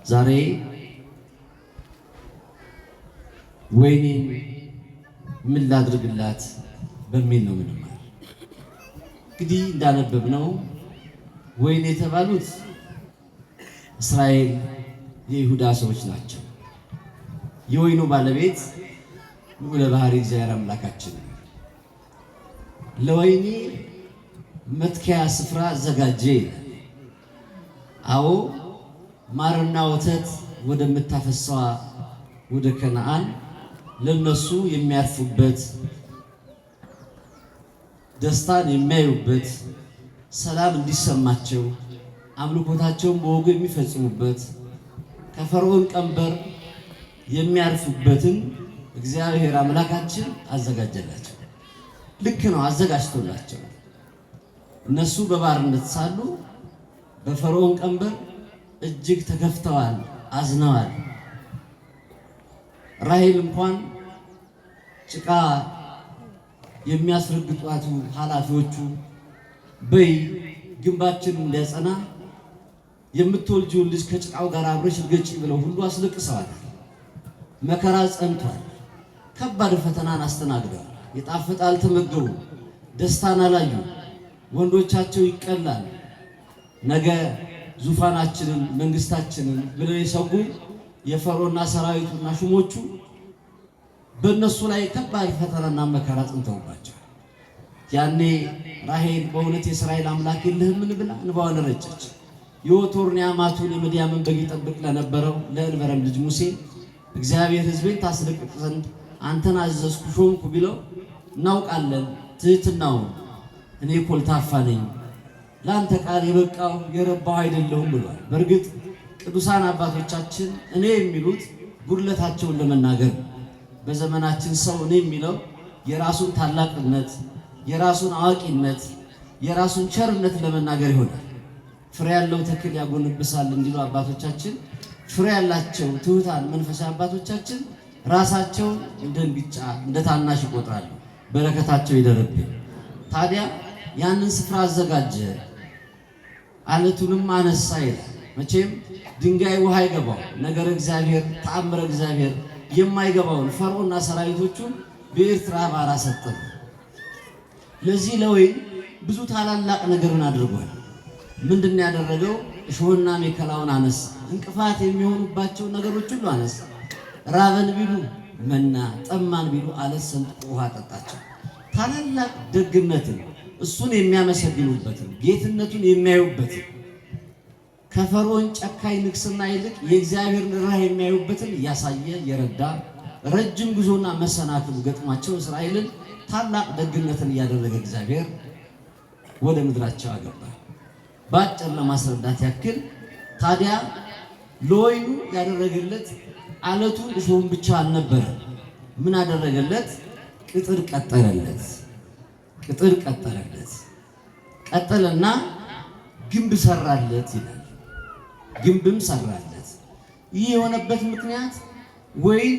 ዛሬ ወይኔ ምን ላድርግላት በሚል ነው ምንማር። እንግዲህ እንዳነበብነው ወይኔ የተባሉት እስራኤል የይሁዳ ሰዎች ናቸው። የወይኑ ባለቤት ልዑለ ባሕርይ እግዚአብሔር አምላካችን ለወይኔ መትከያ ስፍራ አዘጋጀ ይላል። አዎ ማርና ወተት ወደምታፈሰዋ ወደ ከነዓን ለነሱ የሚያርፉበት፣ ደስታን የሚያዩበት፣ ሰላም እንዲሰማቸው አምልኮታቸውን በወጉ የሚፈጽሙበት፣ ከፈርዖን ቀንበር የሚያርፉበትን እግዚአብሔር አምላካችን አዘጋጀላቸው። ልክ ነው፣ አዘጋጅቶላቸው። እነሱ በባርነት ሳሉ በፈርዖን ቀንበር እጅግ ተከፍተዋል፣ አዝነዋል። ራሔል እንኳን ጭቃ የሚያስረግጧቱ ኃላፊዎቹ በይ ግንባችን እንዲያጸና የምትወልጂውን ልጅ ከጭቃው ጋር አብረሽ እርገጪ ብለው ሁሉ አስለቅሰዋል። መከራ ጸንቷል። ከባድ ፈተናን አስተናግደዋል። የጣፈጠ አልተመገቡ፣ ደስታን አላዩ። ወንዶቻቸው ይቀላል፣ ነገ ዙፋናችንን መንግስታችንን ብለው የሰጉ የፈርዖንና ሰራዊቱና ሹሞቹ በእነሱ ላይ ከባድ ፈተናና መከራ ጽንተውባቸው፣ ያኔ ራሔል በእውነት የእስራኤል አምላክ የለህምን ብላ እንባዋን ረጨች። የወቶርን የአማቱን የምድያምን በግ ይጠብቅ ለነበረው ለእንበረም ልጅ ሙሴ እግዚአብሔር ሕዝቤን ታስለቅቅ ዘንድ አንተን አዘዝኩ ሾምኩ ቢለው እናውቃለን ትህትናውን። እኔ ኮልታፋ ነኝ፣ ለአንተ ቃል የበቃው የረባው አይደለሁም ብሏል። በእርግጥ ቅዱሳን አባቶቻችን እኔ የሚሉት ጉድለታቸውን ለመናገር ነው። በዘመናችን ሰው እኔ የሚለው የራሱን ታላቅነት፣ የራሱን አዋቂነት፣ የራሱን ቸርነት ለመናገር ይሆናል። ፍሬ ያለው ተክል ያጎነብሳል እንዲሉ አባቶቻችን፣ ፍሬ ያላቸው ትሑታን መንፈሳዊ አባቶቻችን ራሳቸውን እንደ እንግጫ እንደ ታናሽ ይቆጥራሉ። በረከታቸው ይደርብን። ታዲያ ያንን ስፍራ አዘጋጀ፣ አለቱንም አነሳ ይላል። መቼም ድንጋይ ውሃ አይገባው፣ ነገር እግዚአብሔር ተአምረ እግዚአብሔር የማይገባውን ፈርዖንና ሰራዊቶቹን በኤርትራ ባህር አሰጠመ። ለዚህ ለወይን ብዙ ታላላቅ ነገርን አድርጓል። ምንድን ያደረገው? እሾህና ሜከላውን አነሳ። እንቅፋት የሚሆኑባቸው ነገሮች ሁሉ አነሳ። ራበን ቢሉ መና፣ ጠማን ቢሉ አለት ሰንጥቆ ውሃ ጠጣቸው። ታላላቅ ደግነትን እሱን የሚያመሰግኑበትን ጌትነቱን የሚያዩበትን ከፈርዖን ጨካኝ ንግስና ይልቅ የእግዚአብሔር ርኅራኄ የሚያዩበትን እያሳየ የረዳ ረጅም ጉዞና መሰናክል ገጥሟቸው እስራኤልን ታላቅ ደግነትን እያደረገ እግዚአብሔር ወደ ምድራቸው አገባ። በአጭር ለማስረዳት ያክል ታዲያ ለወይኑ ያደረገለት አለቱን እሾሁን ብቻ አልነበረም። ምን አደረገለት? ቅጥር ቀጠረለት። ቅጥር ቀጠረለት፣ ቀጠለና ግንብ ሰራለት ይላል። ግንብም ሰራለት። ይህ የሆነበት ምክንያት ወይን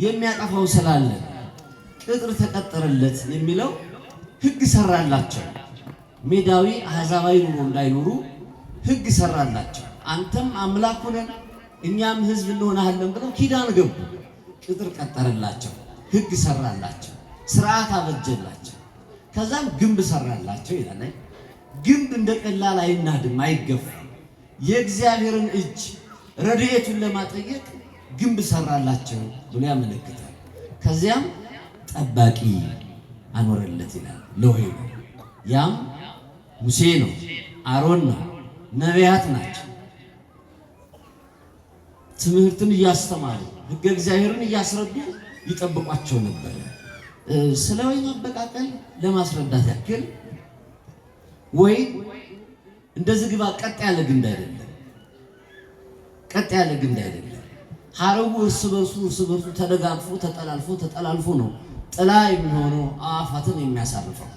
የሚያጠፋው ስላለ ቅጥር ተቀጠረለት የሚለው ሕግ ሰራላቸው። ሜዳዊ አሕዛባዊ ኑሮ እንዳይኖሩ ሕግ ሰራላቸው። አንተም አምላክ ሆነን እኛም ሕዝብ እንሆናለን ብለው ኪዳን ገቡ። ቅጥር ቀጠረላቸው፣ ሕግ ሰራላቸው፣ ስርዓት አበጀላቸው። ከዛም ግንብ ሰራላቸው ይላል። ግንብ እንደ ቀላል አይናድም፣ አይገፋም። የእግዚአብሔርን እጅ ረድኤቱን ለማጠየቅ ግንብ ሰራላቸው ብሎ ያመለክታል። ከዚያም ጠባቂ አኖረለት ይላል ለወይኑ። ያም ሙሴ ነው፣ አሮን ነው፣ ነቢያት ናቸው። ትምህርትን እያስተማሩ ሕገ እግዚአብሔርን እያስረዱ ይጠብቋቸው ነበር። ስለ ወይን አበቃቀል ለማስረዳት ያክል ወይን እንደ ዝግባ ቀጥ ያለ ግንድ አይደለም። ቀጥ ያለ ግንድ አይደለም። ሐረጉ እርስ በርሱ ተደጋግፎ ተጠላልፎ ነው ጥላ የሚሆነው አዕዋፋትን የሚያሳርፈው።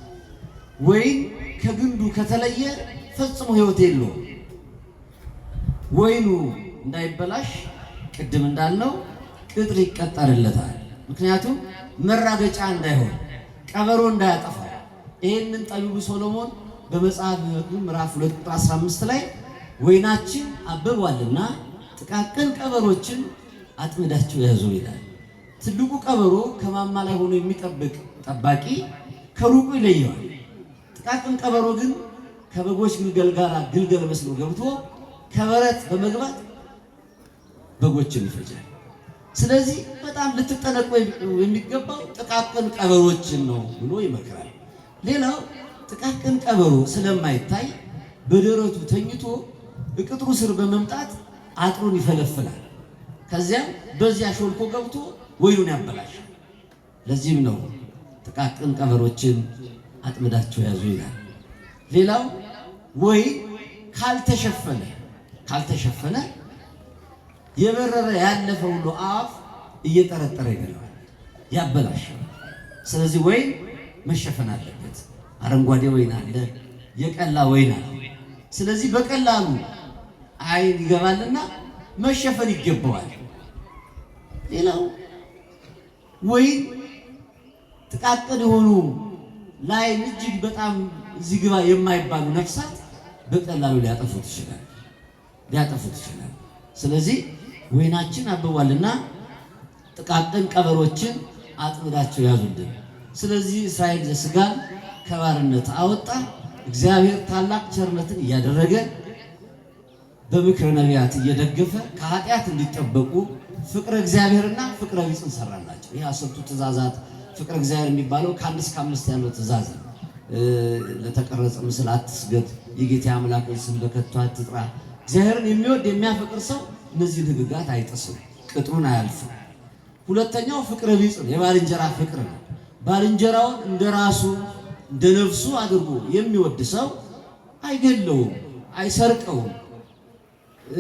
ወይን ከግንዱ ከተለየ ፈጽሞ ሕይወት የለውም። ወይኑ እንዳይበላሽ ቅድም እንዳልነው ቅጥር ይቀጠርለታል። ምክንያቱም መራገጫ እንዳይሆን፣ ቀበሮ እንዳያጠፋ። ይህንን ጠቢቡ ሶሎሞን በመጽሐፈ ምዕራፍ 2 ቁጥር 15 ላይ ወይናችን አብቧልና ጥቃቅን ቀበሮችን አጥምዳችሁ ያዙ ይላል። ትልቁ ቀበሮ ከማማ ላይ ሆኖ የሚጠብቅ ጠባቂ ከሩቁ ይለየዋል። ጥቃቅን ቀበሮ ግን ከበጎች ግልገል ጋር ግልገል መስሎ ገብቶ ከበረት በመግባት በጎችን ይፈጃል። ስለዚህ በጣም ልትጠነቁ የሚገባው ጥቃቅን ቀበሮችን ነው ብሎ ይመክራል። ሌላው ጥቃቅን ቀበሮ ስለማይታይ በደረቱ ተኝቶ ቅጥሩ ስር በመምጣት አጥሩን ይፈለፍላል። ከዚያም በዚያ ሾልኮ ገብቶ ወይኑን ያበላሻል። ለዚህም ነው ጥቃቅን ቀበሮችን አጥምዳችሁ ያዙ ይላል። ሌላው ወይን ካልተሸፈነ የበረረ ያለፈ ሁሉ አፍ እየጠረጠረ ይገለዋል፣ ያበላሻል። ስለዚህ ወይን መሸፈን አለበት። አረንጓዴ ወይን አለ፣ የቀላ ወይን አለ። ስለዚህ በቀላሉ አይን ይገባልና መሸፈን ይገባዋል። ሌላው ወይን ጥቃቅን የሆኑ ላይን እጅግ በጣም እዚህ ግባ የማይባሉ ነፍሳት በቀላሉ ሊያጠፉት ይችላል። ስለዚህ ወይናችን አብቧልና ጥቃቅን ቀበሮችን አጥምዳቸው ያዙልን። ስለዚህ እስራኤል ዘሥጋን ከባርነት አወጣ። እግዚአብሔር ታላቅ ቸርነትን እያደረገ በምክረ ነቢያት እየደገፈ ከኃጢአት እንዲጠበቁ ፍቅረ እግዚአብሔርና ፍቅረ ቢጽን ሰራላቸው። ይህ 10ቱ ትእዛዛት ፍቅረ እግዚአብሔር የሚባለው ከ1 እስከ 5 ያለው ትእዛዝ ነው። ለተቀረጸ ምስል አትስገድ፣ የጌታ አምላክን ስም በከንቱ አትጥራ። እግዚአብሔርን የሚወድ የሚያፈቅር ሰው እነዚህን ሕግጋት አይጥስም፣ ቅጥሩን አያልፍም። ሁለተኛው ፍቅረ ቢጽ ነው፣ የባልንጀራ ፍቅር ነው። ባልንጀራውን እንደራሱ እንደ ነፍሱ አድርጎ የሚወድ ሰው አይገለውም፣ አይሰርቀውም።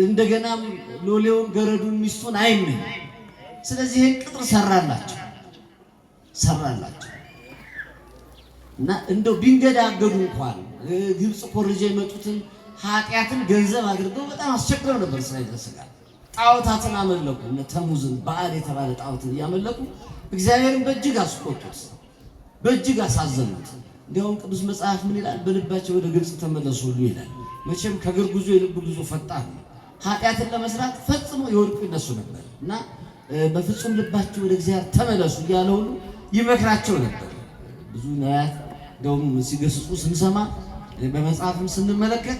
እንደገናም ሎሌውን፣ ገረዱን፣ ሚስቱን አይመኝ። ስለዚህ ይህን ቅጥር ሰራላቸው እና እንደው ቢንገዳገዱ እንኳን ግብፅ ኮርጃ የመጡትን ኃጢአትን ገንዘብ አድርገው በጣም አስቸግረው ነበር። እስራኤል ዘሥጋን ጣዖታትን አመለኩ። እነ ተሙዝን በዓል የተባለ ጣዖትን እያመለኩ እግዚአብሔርን በእጅግ አስቆጡት፣ በእጅግ አሳዘኑት። እንዲያውም ቅዱስ መጽሐፍ ምን ይላል? በልባቸው ወደ ግብፅ ተመለሱ ሁሉ ይላል። መቼም ከእግር ጉዞ የልብ ጉዞ ፈጣን ነው። ኃጢአትን ለመስራት ፈጽሞ የወድቁ ይነሱ ነበር እና በፍጹም ልባቸው ወደ እግዚአብሔር ተመለሱ እያለ ሁሉ ይመክራቸው ነበር። ብዙ ነቢያት እንደውም ሲገስጹ ስንሰማ በመጽሐፍም ስንመለከት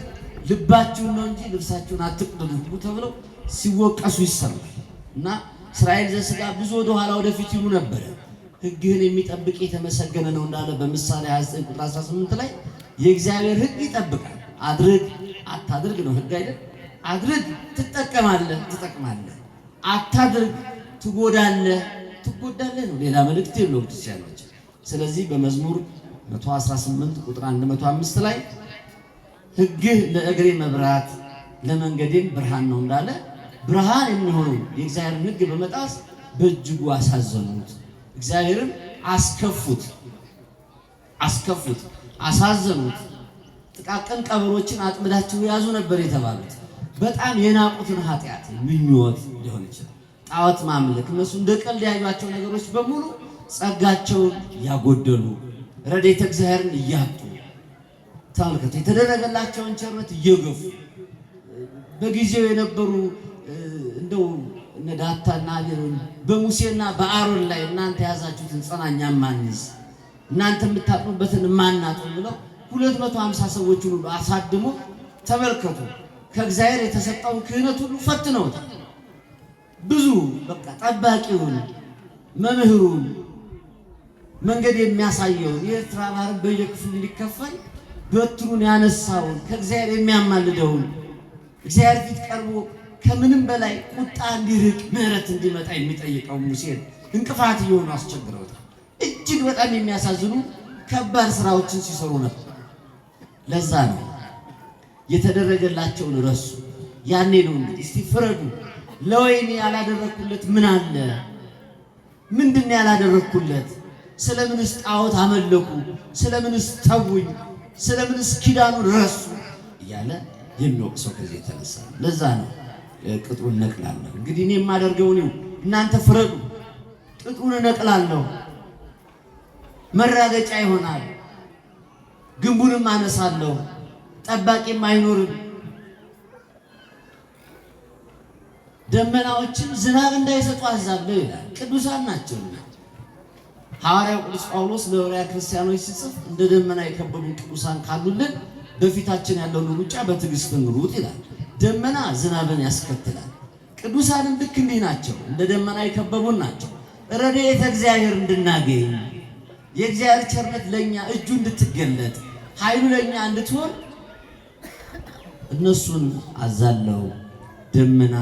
ልባችሁን ነው እንጂ ልብሳችሁን አትቅደዱ ሁሉ ተብለው ሲወቀሱ ይሰማል። እና እስራኤል ዘሥጋ ብዙ ወደ ኋላ ወደፊት ይሉ ነበረ። ሕግህን የሚጠብቅ የተመሰገነ ነው እንዳለ በምሳሌ 29 ቁጥር 18 ላይ የእግዚአብሔር ሕግ ይጠብቃል። አድርግ አታድርግ ነው ሕግ አይደል? አድርግ ትጠቀማለህ፣ አታድርግ ትጎዳለህ ነው። ሌላ መልእክት የለውም ክርስቲያኖች። ስለዚህ በመዝሙር 118 ቁጥር 105 ላይ ሕግህ ለእግሬ መብራት ለመንገዴም ብርሃን ነው እንዳለ ብርሃን የሚሆነው የእግዚአብሔርን ሕግ በመጣስ በእጅጉ አሳዘኑት። እግዚአብሔርን አስከፉት፣ አሳዘኑት። ጥቃቅን ቀበሮችን አጥምዳችሁ ያዙ ነበር የተባሉት። በጣም የናቁትን ኃጢአት ምኞት ሊሆን ይችላል፣ ጣዖት ማምለክ፣ እነሱ እንደ ቀልድ ያዩዋቸው ነገሮች በሙሉ ጸጋቸውን ያጎደሉ፣ ረድኤተ እግዚአብሔርን እያጡ፣ ተመልከቱ፣ የተደረገላቸውን ቸርነት እየገፉ በጊዜው የነበሩ እንደው እነ ዳታና አቤሮን በሙሴና በአሮን ላይ እናንተ የያዛችሁትን ጸናኛ ማንይዝ እናንተ የምታጥኑበትን ማናጥን ብለው 250 ሰዎችን ሁሉ አሳድሞ ተመልከቱ፣ ከእግዚአብሔር የተሰጠውን ክህነት ሁሉ ፈትነውታል። ብዙ በቃ ጠባቂውን፣ መምህሩን፣ መንገድ የሚያሳየውን የኤርትራ ባህርን በየክፍሉ እንዲከፈል በትሩን ያነሳውን ከእግዚአብሔር የሚያማልደውን እግዚአብሔር ፊት ቀርቦ ከምንም በላይ ቁጣ እንዲርቅ ምሕረት እንዲመጣ የሚጠይቀው ሙሴን እንቅፋት እየሆኑ አስቸግረውታል። እጅግ በጣም የሚያሳዝኑ ከባድ ስራዎችን ሲሰሩ ነበር። ለዛ ነው የተደረገላቸውን ረሱ። ያኔ ነው እንግዲህ እስቲ ፍረዱ፣ ለወይኔ ያላደረኩለት ምን አለ? ምንድን ያላደረኩለት? ስለምንስ ጣዖት አመለኩ? ስለምንስ ተውኝ? ስለምንስ ኪዳኑን ረሱ? እያለ የሚወቅሰው ከዚህ የተነሳ ለዛ ነው ቅጥሩን እነቅላለሁ። እንግዲህ እኔ የማደርገውን እናንተ ፍረዱ። ቅጥሩን እነቅላለሁ፣ መራገጫ ይሆናል፣ ግንቡንም አነሳለሁ፣ ጠባቂም አይኖርም። ደመናዎችን ዝናብ እንዳይሰጡ አዛለሁ ይላል። ቅዱሳን ናቸው። ሐዋርያው ቅዱስ ጳውሎስ ለዕብራውያን ክርስቲያኖች ሲጽፍ እንደ ደመና የከበቡን ቅዱሳን ካሉልን በፊታችን ያለውን ሩጫ በትዕግስት እንሩጥ ይላል። ደመና ዝናብን ያስከትላል። ቅዱሳንም ልክ እንዲህ ናቸው። እንደ ደመና የከበቡን ናቸው። ረድኤተ እግዚአብሔር እንድናገኝ የእግዚአብሔር ቸርነት ለኛ እጁ እንድትገለጥ ኃይሉ ለኛ እንድትሆን እነሱን አዛለው። ደመና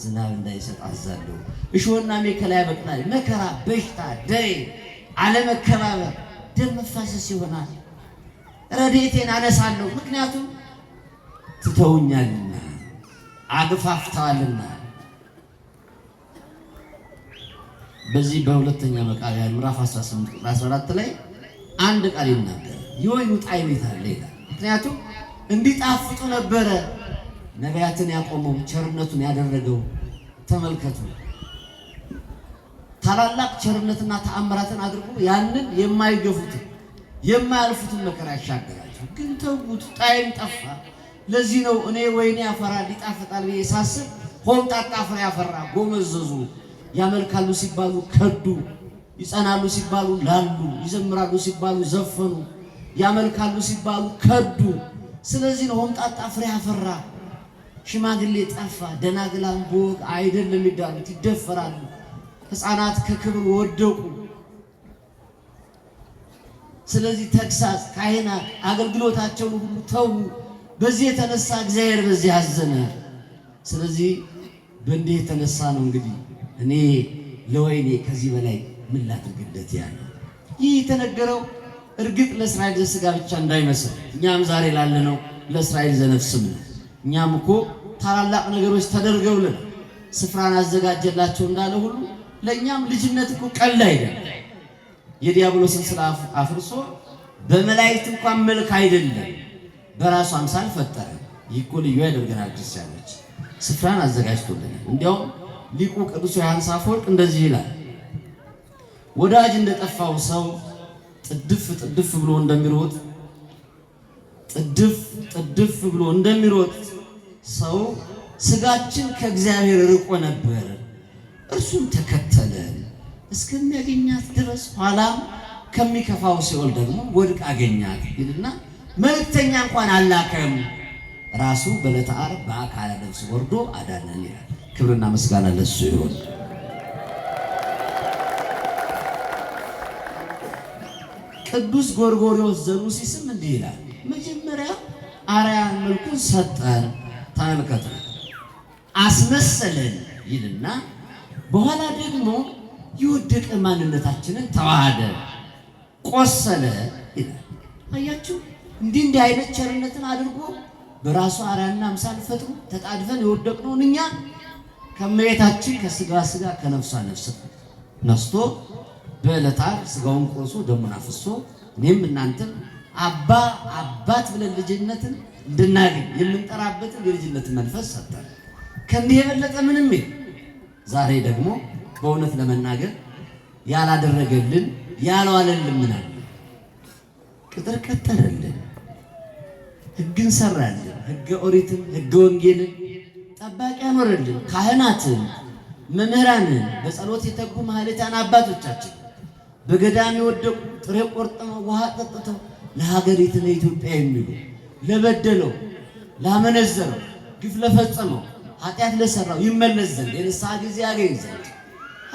ዝናብ እንዳይሰጥ አዛለው። እሾህና አሜከላ ያበቅላል። መከራ፣ በሽታ፣ ደዌ፣ አለመከባበር፣ ደም መፋሰስ ይሆናል። ረድኤቴን አነሳለሁ፣ ምክንያቱም ትተውኛልና አግፋፍተዋልና። በዚህ በሁለተኛ መቃብያን ምዕራፍ 18 ቁጥር 14 ላይ አንድ ቃል ይናገራል። የወይኑ ጣዕም የት አለ ይላል። ምክንያቱም እንዲጣፍጡ ነበረ ነቢያትን ያቆመው ቸርነቱን ያደረገው። ተመልከቱ፣ ታላላቅ ቸርነትና ተአምራትን አድርጎ ያንን የማይገፉትን የማያልፉትን መከራ ያሻገራቸው። ግን ተውት፣ ጣዕም ጠፋ። ለዚህ ነው እኔ ወይኔ ያፈራል ይጣፍጣል ብዬ ሳስብ ሆምጣጣ ፍሬ ያፈራ። ጎመዘዙ፣ ያመልካሉ ሲባሉ ከዱ፣ ይጸናሉ ሲባሉ ላሉ፣ ይዘምራሉ ሲባሉ ዘፈኑ፣ ያመልካሉ ሲባሉ ከዱ። ስለዚህ ነው ሆምጣጣ ፍሬ ያፈራ። ሽማግሌ ጠፋ። ደናግላን በወግ አይደለም የሚዳሩት፣ ይደፈራሉ። ሕፃናት ከክብር ወደቁ። ስለዚህ ተግሳጽ ካህናት አገልግሎታቸውን ሁሉ ተዉ። በዚህ የተነሳ እግዚአብሔር በዚህ አዘነ። ስለዚህ በእንዲህ የተነሳ ነው እንግዲህ እኔ ለወይኔ ከዚህ በላይ ምን ላድርግለት ያለው። ይህ የተነገረው እርግጥ ለእስራኤል ዘሥጋ ብቻ እንዳይመስል እኛም ዛሬ ላለነው ለእስራኤል ዘነፍስም ነው። እኛም እኮ ታላላቅ ነገሮች ተደርገውልን ስፍራን አዘጋጀላቸው እንዳለ ሁሉ ለእኛም ልጅነት እኮ ቀልድ አይደለም። የዲያብሎስን ስራ አፍርሶ በመላእክት እንኳን መልክ አይደለም በራሱ አምሳል ፈጠረ። ይህ እኮ ልዩ ያደርገናል ክርስቲያኖች። ስፍራን አዘጋጅቶልናል። እንዲያውም ሊቁ ቅዱስ ዮሐንስ አፈወርቅ እንደዚህ ይላል፣ ወዳጅ እንደጠፋው ሰው ጥድፍ ጥድፍ ብሎ እንደሚሮጥ ጥድፍ ብሎ እንደሚሮጥ ሰው ስጋችን ከእግዚአብሔር ርቆ ነበር፣ እርሱም ተከተለን እስከሚያገኛት ድረስ ኋላም ከሚከፋው ሲኦል ደግሞ ወድቅ አገኛት ይልና መልእክተኛ እንኳን አላከም፣ ራሱ በዕለተ ዓርብ በአካለ ነፍስ ወርዶ አዳነን ይላል። ክብርና ምስጋና ለሱ ይሁን። ቅዱስ ጎርጎርዮስ ዘኑሲስም እንዲህ ይላል፣ መጀመሪያ አርአያን መልኩን ሰጠን፣ ተመልከቱ፣ አስመሰለን ይልና በኋላ ደግሞ የወደቀ ማንነታችንን ተዋሃደ፣ ቆሰለ ይላል። አያችሁ፣ እንዲህ አይነት ቸርነትን አድርጎ በራሱ አርአያና አምሳል ፈጥሮ ተጣድፈን የወደቅነውን እኛ ከመቤታችን ከስጋ ስጋ ከነፍሷ ነፍስ ነስቶ በዕለተ ዓርብ ስጋውን ቆርሶ ደሙን አፍሶ እኔም እናንተም አባት ብለን ልጅነትን እንድናገኝ የምንጠራበትን የልጅነትን መንፈስ ሰጠን። ከዚህ የበለጠ ምንም የለም። ዛሬ ደግሞ በእውነት ለመናገር ያላደረገልን ያልዋለልን ምን አለ? ቅጥር ቀጠረልን፣ ሕግን ሰራልን፣ ሕገ ኦሪትን ሕገ ወንጌልን ጠባቂ ያኖረልን፣ ካህናትን መምህራንን በጸሎት የተጉ ማህሌታን አባቶቻችን በገዳም የወደቁ ጥሬ ቆርጥመው ውሃ ጠጥተው ለሀገሪቱ ለኢትዮጵያ የሚሉ ለበደለው ላመነዘረው ግፍ ለፈጸመው ኃጢአት ለሰራው ይመለስ ዘንድ የንስሐ ጊዜ ያገኝ ዘንድ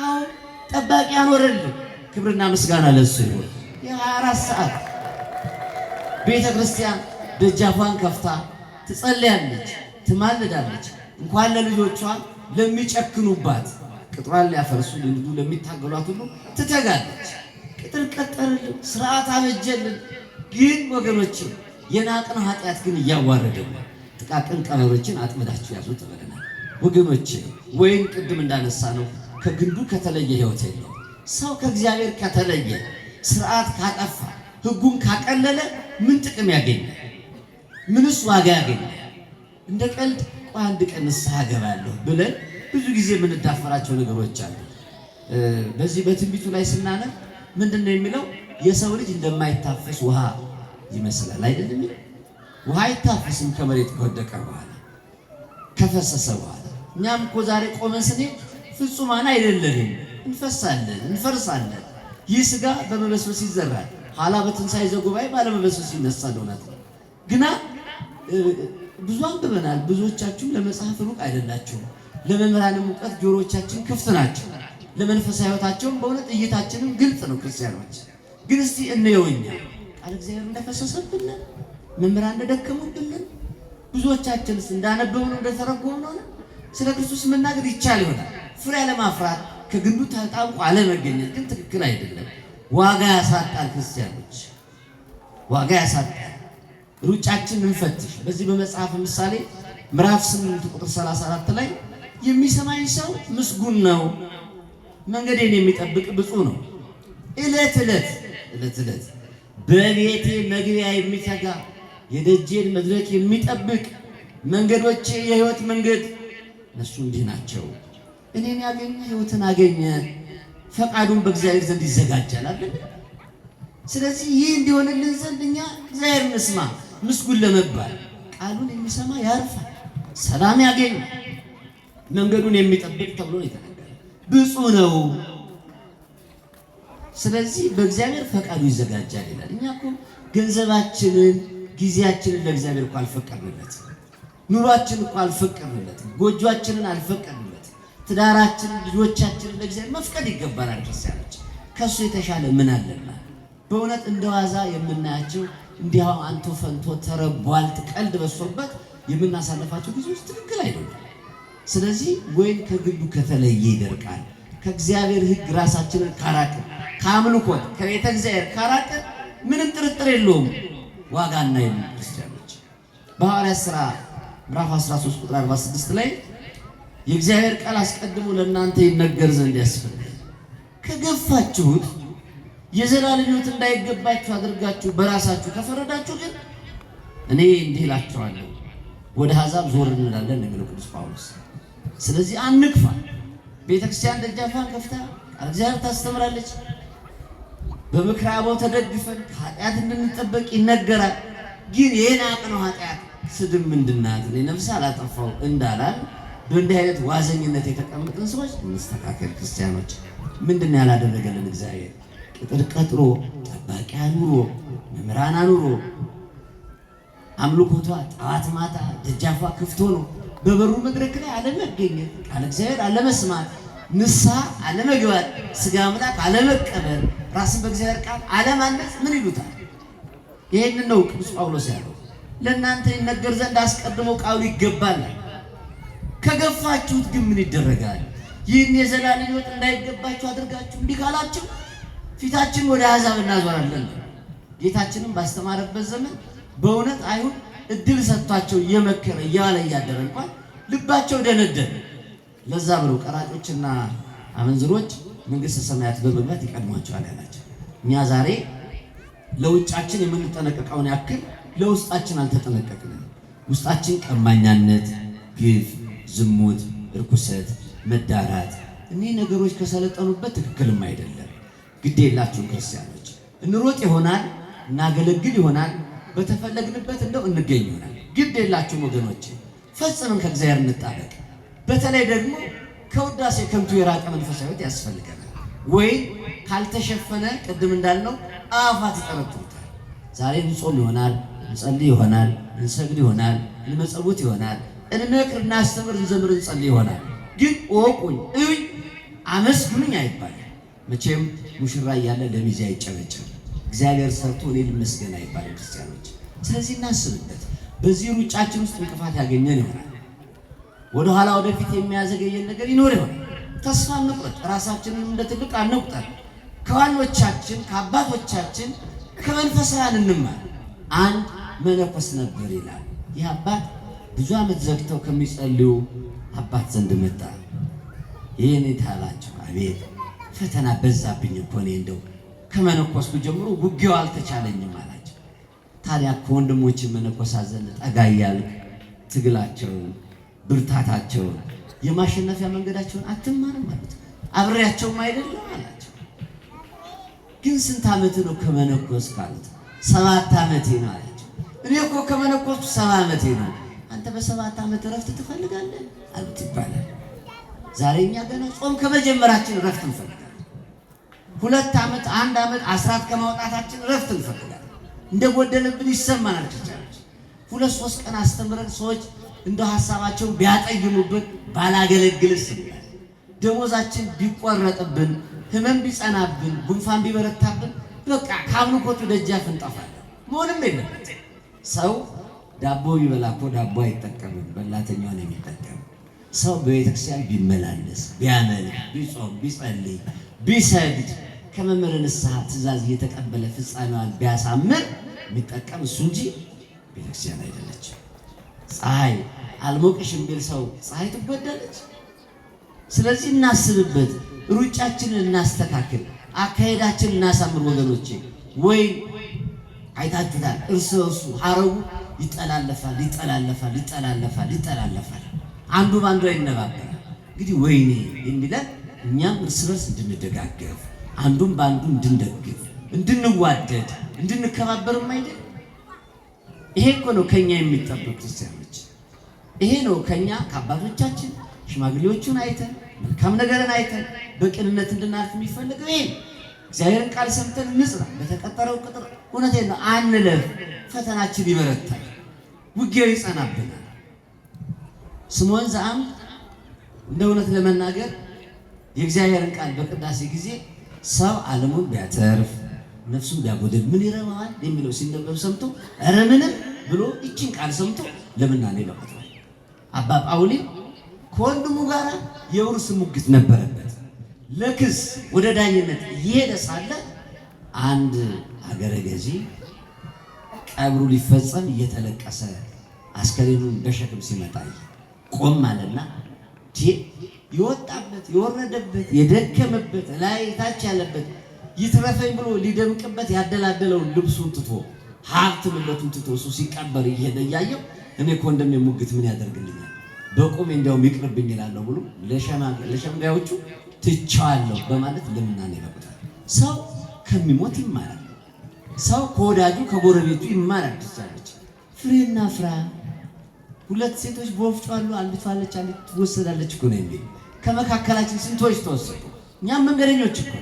አሁን ጠባቂ ያኖረልን። ክብርና ምስጋና ለሱ ይሁን። የ24 ሰዓት ቤተ ክርስቲያን ደጃፏን ከፍታ ትጸልያለች፣ ትማልዳለች። እንኳን ለልጆቿ ለሚጨክኑባት ቅጥሯን ሊያፈርሱ ለሚታገሏት ሁሉ ትተጋለች። ቅጥር ቀጠረልን፣ ስርዓት አበጀልን። ግን ወገኖች የናቅን ኃጢአት ግን እያዋረደን ጥቃቅን ቀበሮችን አጥምዳችሁ ያዙ ተብለናል። ወገኖች ወይም ቅድም እንዳነሳ ነው ከግንዱ ከተለየ ሕይወት የለው። ሰው ከእግዚአብሔር ከተለየ ስርዓት ካጠፋ ሕጉን ካቀለለ ምን ጥቅም ያገኛል? ምንስ ዋጋ ያገኛል? እንደ ቀልድ አንድ ቀን ንስሐ እገባለሁ ብለን ብዙ ጊዜ የምንዳፈራቸው ነገሮች አሉ። በዚህ በትንቢቱ ላይ ስናነብ ምንድን ነው የሚለው? የሰው ልጅ እንደማይታፈስ ውሃ ይመስላል አይደለም? ውሃ አይታፈስም ከመሬት ከወደቀ በኋላ ከፈሰሰ በኋላ። እኛም እኮ ዛሬ ቆመን ስንሄድ ፍጹማን አይደለንም፣ እንፈሳለን፣ እንፈርሳለን። ይህ ሥጋ በመበስበስ ይዘራል፣ ኋላ በትንሣኤ ዘጉባኤ ባለመበስበስ ይነሳል። እውነት ነው። ግና ብዙ አንብበናል። ብዙዎቻችሁም ለመጽሐፍ ሩቅ አይደላችሁም። ለመምህራንም እውቀት ጆሮቻችን ክፍት ናቸው። ለመንፈሳዊ ሕይወታቸውም በእውነት እይታችንም ግልጽ ነው። ክርስቲያኖች ግን እስቲ እንየውኛ ቃል እግዚአብሔር እንደፈሰሰብን መምህራን እንደደከሙብን ብዙዎቻችንስ እንዳነበብነው እንደተረጎምነው ስለ ክርስቶስ መናገር ይቻል ይሆናል። ፍሬ ለማፍራት ከግንዱ ተጣብቆ አለመገኘት ግን ትክክል አይደለም። ዋጋ ያሳጣል። ክርስቲያኖች ዋጋ ያሳጣል። ሩጫችን እንፈትሽ። በዚህ በመጽሐፍ ምሳሌ ምዕራፍ 8 ቁጥር 34 ላይ የሚሰማኝ ሰው ምስጉን ነው፣ መንገዴን የሚጠብቅ ብፁዕ ነው። ዕለት ዕለት በቤቴ መግቢያ የሚተጋ የደጄን መድረክ የሚጠብቅ መንገዶቼ የሕይወት መንገድ እነሱ እንዲህ ናቸው። እኔን ያገኘ ሕይወትን አገኘ፣ ፈቃዱን በእግዚአብሔር ዘንድ ይዘጋጃል አይደል? ስለዚህ ይህ እንዲሆንልን ዘንድ እኛ እግዚአብሔር እንስማ። ምስጉን ለመባል ቃሉን የሚሰማ ያርፋል፣ ሰላም ያገኝ፣ መንገዱን የሚጠብቅ ተብሎ የተነገረ ብፁዕ ነው። ስለዚህ በእግዚአብሔር ፈቃዱ ይዘጋጃል ይላል። እኛ እኮ ገንዘባችንን ጊዜያችንን ለእግዚአብሔር እኮ አልፈቀድንለት፣ ኑሯችን እኮ አልፈቀድንለት፣ ጎጆአችንን አልፈቀድንለት፣ ትዳራችንን ልጆቻችንን ለእግዚአብሔር መፍቀድ ይገባናል። ክርስቲያኖች ከእሱ የተሻለ ምን አለና? በእውነት እንደዋዛ የምናያቸው እንዲያው አንቶ ፈንቶ ተረቧልት ቀልድ በሶበት የምናሳልፋቸው ጊዜዎች ትክክል አይደለም። ስለዚህ ወይን ከግንዱ ከተለየ ይደርቃል። ከእግዚአብሔር ሕግ ራሳችንን ካራቅን፣ ከአምልኮት ከቤተ እግዚአብሔር ካራቅን ምንም ጥርጥር የለውም ዋጋ እናይም። ክርስቲያኖች በሐዋርያት ሥራ ምዕራፍ 13 ቁጥር 46 ላይ የእግዚአብሔር ቃል አስቀድሞ ለእናንተ ይነገር ዘንድ ያስፈልጋል። ከገፋችሁት የዘላለም ሕይወት እንዳይገባችሁ አድርጋችሁ በራሳችሁ ከፈረዳችሁ ግን እኔ እንዲህ እላችኋለሁ ወደ አሕዛብ ዞር እንላለን የሚለው ቅዱስ ጳውሎስ። ስለዚህ አንግፋ። ቤተክርስቲያን ደጃፏን ከፍታ ቃል እግዚአብሔር ታስተምራለች። በምክረ አበው ተደግፈን ከኃጢአት እንድንጠበቅ ይነገራል። ግን የናቅነው ኃጢአት ስድብ ምንድናት? እኔ ነፍስ አላጠፋው እንዳላል በእንዲህ አይነት ዋዘኝነት የተቀመጥን ሰዎች እንስተካከል። ክርስቲያኖች ምንድን ነው ያላደረገልን እግዚአብሔር? ቅጥር ቀጥሮ ጠባቂ አኑሮ መምህራን አኑሮ አምልኮቷ ጠዋት ማታ ደጃፏ ክፍት ሆኖ በበሩ መድረክ ላይ አለመገኘት፣ ቃል እግዚአብሔር አለመስማት፣ ንስሐ አለመግባት፣ ስጋ አምላክ አለመቀበል፣ ራስን በእግዚአብሔር ቃል አለማነጽ ምን ይሉታል? ይህንን ነው ቅዱስ ጳውሎስ ያለው። ለእናንተ ይነገር ዘንድ አስቀድሞ ቃሉ ይገባል። ከገፋችሁት ግን ምን ይደረጋል? ይህን የዘላለም ሕይወት እንዳይገባችሁ አድርጋችሁ እንዲህ ካላችሁ ፊታችን ወደ አሕዛብ እናዞራለን። ጌታችንም ባስተማረበት ዘመን በእውነት አይሁድ እድል ሰጥቷቸው እየመከረ እያለ እያደረ እንኳን ልባቸው ደነደነ። ለዛ ብለው ቀራጮችና አመንዝሮች መንግሥተ ሰማያት በመግባት ይቀድሟቸዋል ያላቸው። እኛ ዛሬ ለውጫችን የምንጠነቀቀውን ያክል ለውስጣችን አልተጠነቀቅንም። ውስጣችን ቀማኛነት፣ ግፍ፣ ዝሙት፣ እርኩሰት፣ መዳራት እኒህ ነገሮች ከሰለጠኑበት ትክክልም አይደለም። ግድ የላችሁም ክርስቲያኖች። እንሮጥ ይሆናል፣ እናገለግል ይሆናል፣ በተፈለግንበት እንደው እንገኝ ይሆናል። ግድ የላችሁም ወገኖች፣ ፈጽመን ከእግዚአብሔር እንጣበቅ። በተለይ ደግሞ ከውዳሴ ከንቱ የራቀ መንፈሳዊት ያስፈልገናል። ወይ ካልተሸፈነ ቅድም እንዳልነው አፋት ይጠረጥሩታል። ዛሬ እንጾም ይሆናል፣ እንጸልይ ይሆናል፣ እንሰግድ ይሆናል፣ እንመጸውት ይሆናል፣ እንመክር፣ እናስተምር፣ እንዘምር፣ እንጸልይ ይሆናል። ግን እወቁኝ፣ እዩኝ፣ አመስግኑኝ አይባልም። መቼም ሙሽራ እያለ ለሚዜ አይጨበጭም። እግዚአብሔር ሰርቶ እኔ ልመስገን አይባልም ክርስቲያኖች። ስለዚህ እናስብበት። በዚህ ሩጫችን ውስጥ እንቅፋት ያገኘን ይሆናል። ወደኋላ ወደፊት የሚያዘገየን ነገር ይኖር ይሆናል። ተስፋ እንቁረጥ። ራሳችንን እንደ ትልቅ አንቁጠር። ከዋኖቻችን ከአባቶቻችን ከመንፈሳውያን እንማር። አንድ መነኮስ ነበር ይላል። ይህ አባት ብዙ ዓመት ዘግተው ከሚጸልዩ አባት ዘንድ መጣ። ይህን ታላቸው አቤት ፈተና በዛብኝ እኮ እኔ እንደው ከመነኮስኩ ጀምሮ ውጊያው አልተቻለኝም አላቸው። ታዲያ ከወንድሞች መነኮሳት ዘንድ ጠጋ እያልክ ትግላቸውን፣ ብርታታቸውን፣ የማሸነፊያ መንገዳቸውን አትማርም ማለት አብሬያቸውም አይደለም አላቸው። ግን ስንት ዓመት ነው ከመነኮስ ካሉት? 7 ዓመቴ ነው አላቸው። እኔ እኮ ከመነኮስኩ 70 ዓመቴ ነው። አንተ በ7 ዓመት ረፍት ትፈልጋለህ አሉት ይባላል። ዛሬ እኛ ገና ጾም ከመጀመራችን ረፍት እንፈልጋለን። 2 ዓመት 1 ዓመት አስራት ከማውጣታችን ረፍት እንፈልጋለን። እንደጎደለብን ይሰማናል። ክርስቲያኖች 2-3 ቀን አስተምረን ሰዎች እንደ ሐሳባቸውን ቢያጠይሙብን ባላገለግልስ ይላል። ደሞዛችን ቢቆረጥብን፣ ህመም ቢጸናብን፣ ጉንፋን ቢበረታብን በቃ ከአምልኮቱ ደጃፍ እንጠፋለን። መሆንም የለበት። ሰው ዳቦ ቢበላ እኮ ዳቦ አይጠቀምም፣ በላተኛው ነው የሚጠቀም። ሰው በቤተክርስቲያን ቢመላለስ፣ ቢያመልክ፣ ቢጾም፣ ቢጸልይ፣ ቢሰግድ ከመምህረ ንስሐ ትእዛዝ እየተቀበለ ፍጻሜዋን ቢያሳምር የሚጠቀም እሱ እንጂ ቤተክርስቲያን አይደለችም። ፀሐይ አልሞቅሽም ቢል ሰው ፀሐይ ትጎዳለች። ስለዚህ እናስብበት፣ ሩጫችንን እናስተካክል፣ አካሄዳችንን እናሳምር ወገኖቼ። ወይ አይታችሁታል፣ እርስ በርሱ ሐረጉ ይጠላለፋል ይጠላለፋል ይጠላለፋል ይጠላለፋል፣ አንዱ ባንዱ አይነባበራል። እንግዲህ ወይኔ የሚለን እኛም እርስ በርስ እንድንደጋገፍ፣ አንዱም ባንዱ እንድንደግፍ፣ እንድንዋደድ፣ እንድንከባበርም አይደል? ይሄ እኮ ነው ከኛ የሚጠበቅ ክርስቲያኖች። ይሄ ነው ከኛ ከአባቶቻችን ሽማግሌዎቹን አይተን መልካም ነገርን አይተን በቅንነት እንድናልፍ የሚፈልገው ይሄ። እግዚአብሔርን ቃል ሰምተን ንጽና፣ በተቀጠረው ቁጥር እውነቴን ነው አንለፍ። ፈተናችን ይበረታል፣ ውጊያው ይጸናብናል። ስምዖን ዘአምድ እንደ እውነት ለመናገር የእግዚአብሔርን ቃል በቅዳሴ ጊዜ ሰው ዓለሙን ቢያተርፍ ነፍሱን ቢያጎድል ምን ይረባዋል የሚለው ሲነበብ ሰምቶ ኧረ ምንም ብሎ ይችን ቃል ሰምቶ ለምናኔ በቅቷል። አባ ጳውሊ ከወንድሙ ጋር የውርስ ሙግት ነበረበት። ለክስ ወደ ዳኝነት እየሄደ ሳለ አንድ አገረ ገዢ ቀብሩ ሊፈጸም እየተለቀሰ አስከሬኑን በሸክም ሲመጣ ቆም አለና የወጣበት የወረደበት የደከመበት ላይ ታች ያለበት ይትረፈኝ ብሎ ሊደምቅበት ያደላደለውን ልብሱን ትቶ ሀብት ንብረቱን ትቶ እሱ ሲቀበር እየሄደ እያየው እኔ እኮ እንደሚሙግት ምን ያደርግልኛል በቁሜ እንዲያውም ይቅርብኝ እላለሁ ብሎ ለሸምጋዮቹ ትቼዋለሁ በማለት ለምናኔ ይበቁታል። ሰው ከሚሞት ይማራል። ሰው ከወዳጁ ከጎረቤቱ ይማራል። ትቻለች ፍሬና ፍራ። 2 ሴቶች በወፍጮ አሉ፣ አንዲቱ አለች፣ አንዲቱ ትወሰዳለች እኮ ነው የሚል። ከመካከላችን ስንቶች ተወሰዱ? እኛም መንገደኞች እኮ።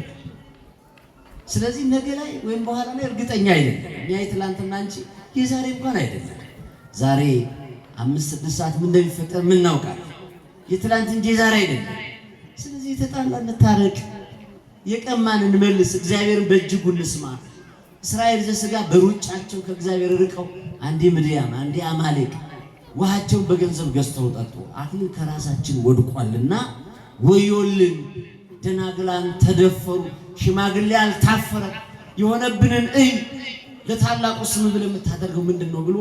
ስለዚህ ነገ ላይ ወይም በኋላ ላይ እርግጠኛ አይደለም። እኛ የትላንትና እንጂ የዛሬ እንኳን አይደለም። ዛሬ 5-6 ሰዓት ምን እንደሚፈጠር ምን እናውቃለን? የትላንት እንጂ የዛሬ አይደለም። ስለዚህ የተጣላ እንታረቅ፣ የቀማን እንመልስ፣ እግዚአብሔርን በእጅጉ እንስማ። እስራኤል ዘሥጋ በሩጫቸው ከእግዚአብሔር ርቀው አንዴ ምድያም አንዴ አማሌቅ ውሃቸውን በገንዘብ ገዝተው ጠጡ። አክሊል ከራሳችን ወድቋልና ወዮልን። ደናግላን ተደፈሩ፣ ሽማግሌ አልታፈረ። የሆነብንን ለታላቁ ስም ብለህ የምታደርገው ምንድን ነው ብሎ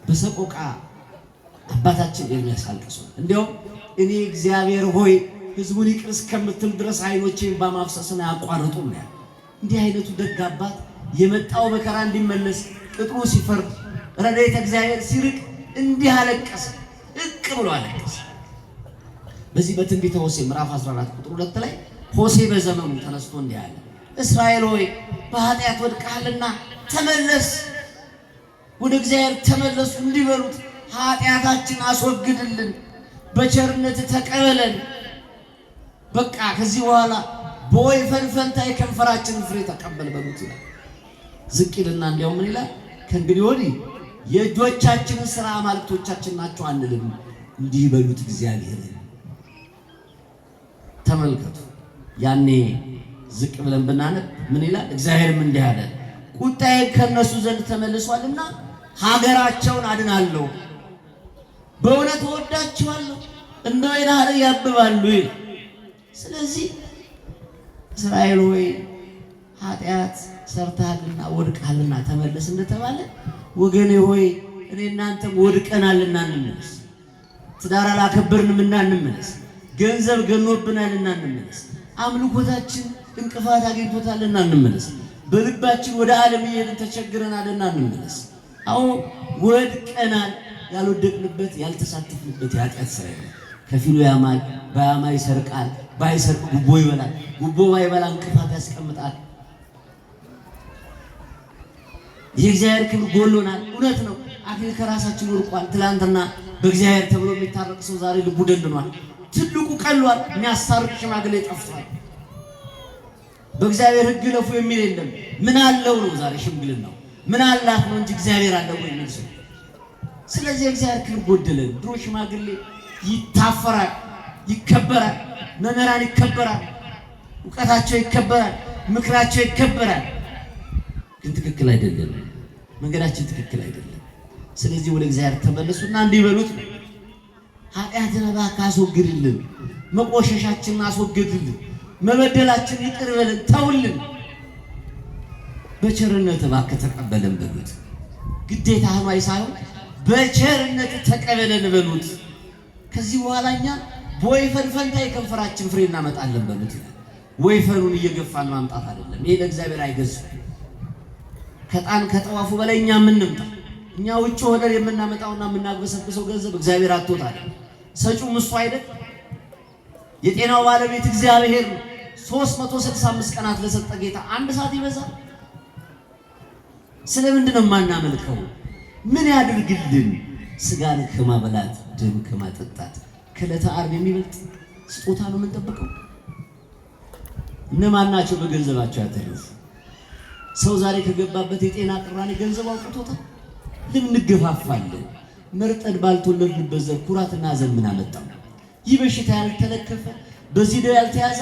በሰቆቃ አባታችን ኤርምያስ አልቅሶ እንዲያውም እኔ እግዚአብሔር ሆይ ሕዝቡን ይቅር እስከምትል ድረስ ዓይኖቼን በማፍሰስን አያቋርጡም ነው። እንዲህ አይነቱ ደግ አባት የመጣው መከራ እንዲመለስ ቅጥሩ ሲፈርድ ረድኤተ እግዚአብሔር ሲርቅ እንዲህ አለቀሰ፣ እቅ ብሎ አለቀሰ። በዚህ በትንቢተ ሆሴዕ ምዕራፍ 14 ቁጥር 2 ላይ ሆሴዕ በዘመኑ ተነስቶ እንዲህ አለ፣ እስራኤል ሆይ በኃጢአት ወድቀሃልና ተመለስ፣ ወደ እግዚአብሔር ተመለሱ እንዲበሉት ኃጢአታችን አስወግድልን፣ በቸርነት ተቀበለን። በቃ ከዚህ በኋላ በወይፈን ፈንታ የከንፈራችንን ፍሬ ተቀበል በሉት ይላል። ዝቅ ይልና እንዲያውም ምን ይላል? ከእንግዲህ ወዲህ የእጆቻችንን ሥራ አማልክቶቻችን ናቸው አንልም፣ እንዲህ በሉት እግዚአብሔርን። ተመልከቱ። ያኔ ዝቅ ብለን ብናነብ ምን ይላል? እግዚአብሔርም እንዲህ አለ፣ ቁጣዬ ከነሱ ዘንድ ተመልሷልና ሀገራቸውን አድናለሁ፣ በእውነት እወዳቸዋለሁ፣ እንደ ወይን ሐረግ ያብባሉ ይላል። ስለዚህ እስራኤል ሆይ ኃጢአት ሰርተሃልና ወድቀሃልና ተመለስ እንደተባለ ወገኔ ሆይ እኔ እናንተም ወድቀናልና እንመለስ። ትዳር አላከበርንምና እንመለስ። ገንዘብ ገኖብናልና እንመለስ። አምልኮታችን እንቅፋት አግኝቶታልና እንመለስ። በልባችን ወደ ዓለም እየሄድን ተቸግረናልና እንመለስ። አዎ ወድቀናል። ያልወደቅንበት ያልተሳተፍንበት የኃጢአት ስራ ነው። ከፊሉ ያማል፣ ባያማ ይሰርቃል፣ ባይሰርቅ ጉቦ ይበላል፣ ጉቦ ባይበላ እንቅፋት ያስቀምጣል። የእግዚአብሔር ክብር ጎሎናል። እውነት ነው። አክሊል ከራሳችን ወድቋል። ትላንትና በእግዚአብሔር ተብሎ የሚታረቅ ሰው ዛሬ ልቡ ደንድኗል። ትልቁ ቀሏል። የሚያስታርቅ ሽማግሌ ጠፍቷል። በእግዚአብሔር ሕግ ለፉ የሚል የለም። ምን አለው ነው ዛሬ ሽምግልናው። ምን አላት ነው እንጂ እግዚአብሔር አለው ወይ የሚል ሰው። ስለዚህ እግዚአብሔር ክብር ጎደለን። ድሮ ሽማግሌ ይታፈራል፣ ይከበራል። መምህራን ይከበራል፣ እውቀታቸው ይከበራል፣ ምክራቸው ይከበራል። ግን ትክክል አይደለም፣ መንገዳችን ትክክል አይደለም። ስለዚህ ወደ እግዚአብሔር ተመለሱና እንዲበሉት ኃጢአትን እባክህ አስወግድልን፣ መቆሸሻችንን አስወግድልን፣ መበደላችን ይቅር በለን፣ ተውልን፣ በቸርነት እባክህ ተቀበለን በሉት። ግዴታ ሆኖ ሳይሆን በቸርነት ተቀበለን በሉት። ከዚህ በኋላ እኛ በወይፈን ፈንታ የከንፈራችን ፍሬ እናመጣለን በሉት ይላል። ወይፈኑን እየገፋን ማምጣት አይደለም። ይሄ ለእግዚአብሔር አይገዝም። ከጣን ከጠዋፉ በላይ እኛ ምንምጣ። እኛ ውጭ ሆነን የምናመጣውና የምናግበሰብሰው ገንዘብ እግዚአብሔር አጥቶታል። ሰጪውም እሱ አይደል? የጤናው ባለቤት እግዚአብሔር ነው። 365 ቀናት ለሰጠ ጌታ አንድ ሰዓት ይበዛል? ስለምንድን ነው የማናመልከው? ምን ያድርግልን? ስጋን ከማበላት ደም ከማጠጣት ከዕለተ ዓርብ የሚበልጥ ስጦታ ነው የምንጠብቀው? እነማን ናቸው በገንዘባቸው ያተረፉ? ሰው ዛሬ ከገባበት የጤና ቅራኔ ገንዘብ አውጥቶታል። ለምን እንገፋፋለን? መርጠን ባልተወለድንበት ዘር ኩራትና ሐዘን ምን አመጣው? ይህ በሽታ ያልተለከፈ በዚህ ደው ያልተያዘ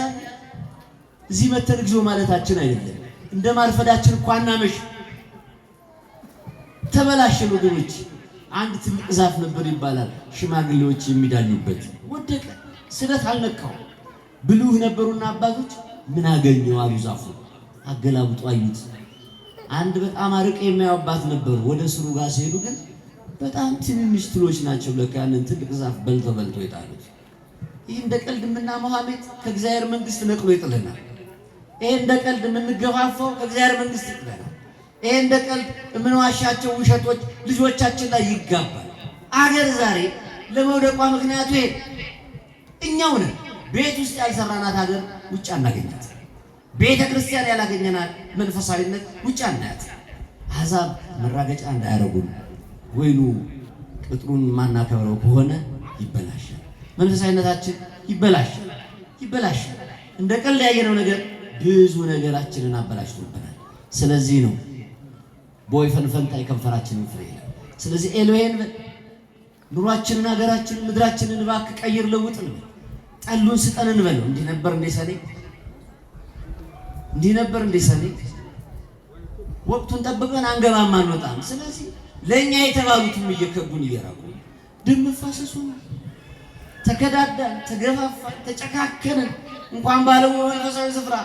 እዚህ መተን እግዚኦ ማለታችን አይደለም። እንደ ማርፈዳችን እንኳን እናመሽ ተበላሸን ወገኖች። አንድ ትልቅ ዛፍ ነበር ይባላል፣ ሽማግሌዎች የሚዳኙበት። ወደቀ፣ ስለት አልነካው። ብልህ ነበሩና አባቶች ምን አገኘው አሉ። ዛፉ አገላብጦ አዩት። አንድ በጣም አርቅ የሚያዩባት ነበሩ። ወደ ስሩ ጋር ሲሄዱ ግን በጣም ትንንሽ ትሎች ናቸው። ለካ ያንን ትልቅ ዛፍ በልቶ ይጣሉት። ይህ እንደ ቀልድ የምናመው ሐሜት ከእግዚአብሔር መንግስት ነቅሎ ይጥለናል። ይሄ እንደ ቀልድ የምንገፋፋው ከእግዚአብሔር መንግስት ይጥለናል። ይሄ እንደ ቀልድ የምንዋሻቸው ውሸቶች ልጆቻችን ላይ ይጋባል። አገር ዛሬ ለመውደቋ ምክንያቱ ይሄ እኛው ነን። ቤት ውስጥ ያልሰራናት ሀገር ውጭ አናገኛት። ቤተ ክርስቲያን ያላገኘናት መንፈሳዊነት ውጭ አናያት። አሕዛብ መራገጫ እንዳያረጉን ወይኑ ቅጥሩን ማናከብረው ከሆነ ይበላሻል። መንፈሳዊነታችን ይበላሻል። እንደ ቀልድ ያየነው ነገር ብዙ ነገራችንን አበላሽቶብናል። ስለዚህ ነው በወይፈን ፈንታ የከንፈራችንን ፍሬ ይላል። ስለዚህ ኤሎሄን ኑሯችንን፣ ሀገራችንን፣ ምድራችንን እባክህ ቀይር፣ ለውጥ ነው። ጠሉን ስጠን እንበለው። እንዲህ ነበር እንደ ሰኔ ወቅቱን ጠብቀን አንገባም አንወጣም። ስለዚህ ለእኛ የተባሉትም እየከቡን እየራቁ ደም መፋሰሱ ተከዳዳን፣ ተገፋፋን፣ ተጨካከንን። እንኳን ባለው መንፈሳዊ ስፍራ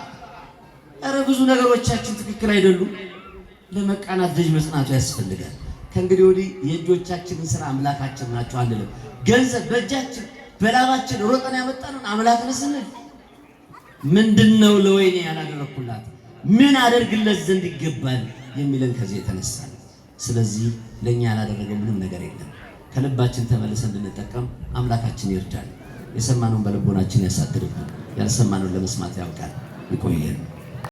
ኧረ ብዙ ነገሮቻችን ትክክል አይደሉም። ለመቃናት ደጅ መጽናቱ ያስፈልጋል። ከእንግዲህ ወዲህ የእጆቻችንን ስራ አምላካችን ናቸው አንልም። ገንዘብ በእጃችን በላባችን ሮጠን ያመጣነውን አምላክን ስንል ምንድነው ለወይኔ ያላደረኩላት ምን አደርግለት ዘንድ ይገባል የሚለን ከዚህ የተነሳ ነው። ስለዚህ ለኛ ያላደረገው ምንም ነገር የለም። ከልባችን ተመልሰን እንድንጠቀም አምላካችን ይርዳል። የሰማነውን በልቦናችን ያሳድርብን፣ ያልሰማነውን ለመስማት ያብቃል። ይቆየን።